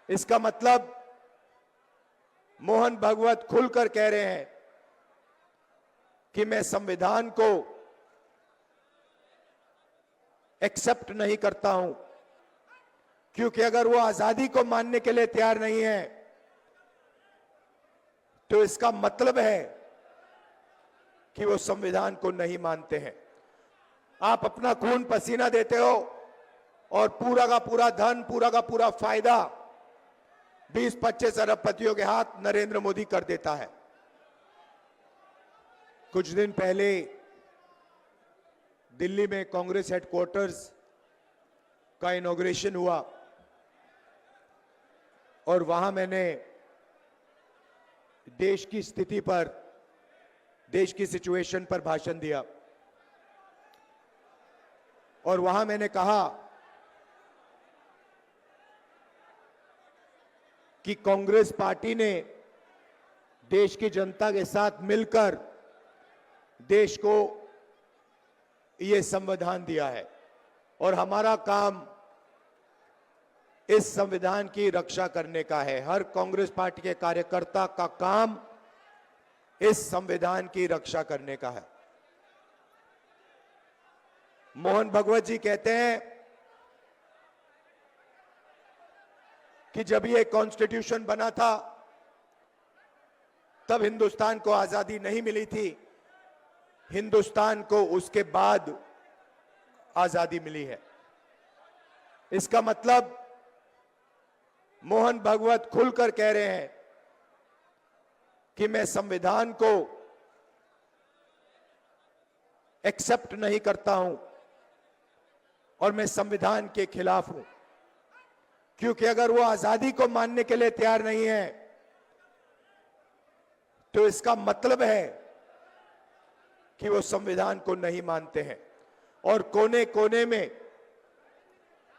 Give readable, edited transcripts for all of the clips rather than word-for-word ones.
इसका मतलब मोहन भागवत खुलकर कह रहे हैं कि मैं संविधान को एक्सेप्ट नहीं करता हूं, क्योंकि अगर वो आजादी को मानने के लिए तैयार नहीं है तो इसका मतलब है कि वो संविधान को नहीं मानते हैं। आप अपना खून पसीना देते हो और पूरा का पूरा धन, पूरा का पूरा फायदा 20-25 अरबपतियों के हाथ नरेंद्र मोदी कर देता है। कुछ दिन पहले दिल्ली में कांग्रेस हेडक्वार्टर्स का इनॉग्रेशन हुआ और वहां मैंने देश की स्थिति पर, देश की सिचुएशन पर भाषण दिया और वहां मैंने कहा कि कांग्रेस पार्टी ने देश की जनता के साथ मिलकर देश को ये संविधान दिया है और हमारा काम इस संविधान की रक्षा करने का है। हर कांग्रेस पार्टी के कार्यकर्ता का काम इस संविधान की रक्षा करने का है। मोहन भागवत जी कहते हैं कि जब ये कॉन्स्टिट्यूशन बना था तब हिंदुस्तान को आजादी नहीं मिली थी, हिंदुस्तान को उसके बाद आजादी मिली है। इसका मतलब मोहन भागवत खुलकर कह रहे हैं कि मैं संविधान को एक्सेप्ट नहीं करता हूं और मैं संविधान के खिलाफ हूं, क्योंकि अगर वो आजादी को मानने के लिए तैयार नहीं है तो इसका मतलब है कि वो संविधान को नहीं मानते हैं। और कोने कोने में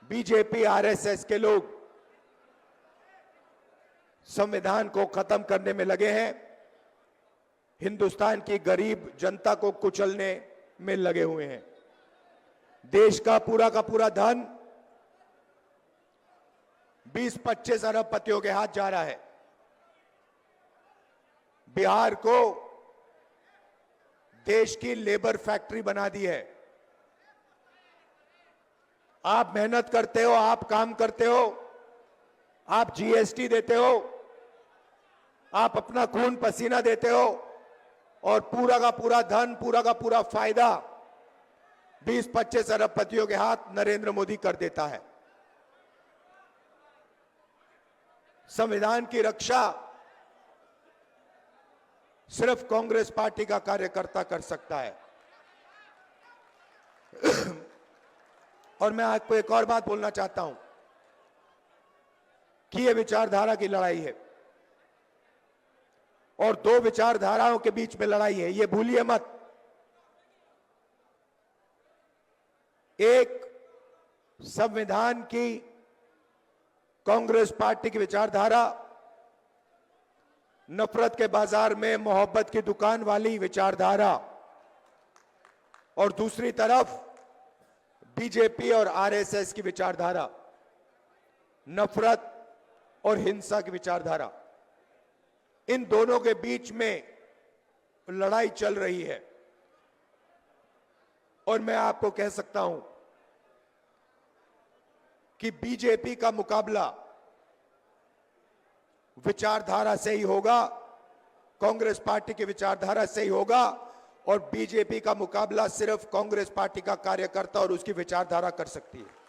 बीजेपी, आरएसएस के लोग संविधान को खत्म करने में लगे हैं, हिंदुस्तान की गरीब जनता को कुचलने में लगे हुए हैं। देश का पूरा धन 20-25 अरबपतियों के हाथ जा रहा है। बिहार को देश की लेबर फैक्ट्री बना दी है। आप मेहनत करते हो, आप काम करते हो, आप जीएसटी देते हो, आप अपना खून पसीना देते हो और पूरा का पूरा धन, पूरा का पूरा फायदा 20-25 अरबपतियों के हाथ नरेंद्र मोदी कर देता है। संविधान की रक्षा सिर्फ कांग्रेस पार्टी का कार्यकर्ता कर सकता है। और मैं आपको एक और बात बोलना चाहता हूं कि यह विचारधारा की लड़ाई है और दो विचारधाराओं के बीच में लड़ाई है, यह भूलिए मत। एक संविधान की कांग्रेस पार्टी की विचारधारा, नफरत के बाजार में मोहब्बत की दुकान वाली विचारधारा, और दूसरी तरफ बीजेपी और आरएसएस की विचारधारा, नफरत और हिंसा की विचारधारा। इन दोनों के बीच में लड़ाई चल रही है और मैं आपको कह सकता हूं कि बीजेपी का मुकाबला विचारधारा से ही होगा, कांग्रेस पार्टी की विचारधारा से ही होगा, और बीजेपी का मुकाबला सिर्फ कांग्रेस पार्टी का कार्यकर्ता और उसकी विचारधारा कर सकती है।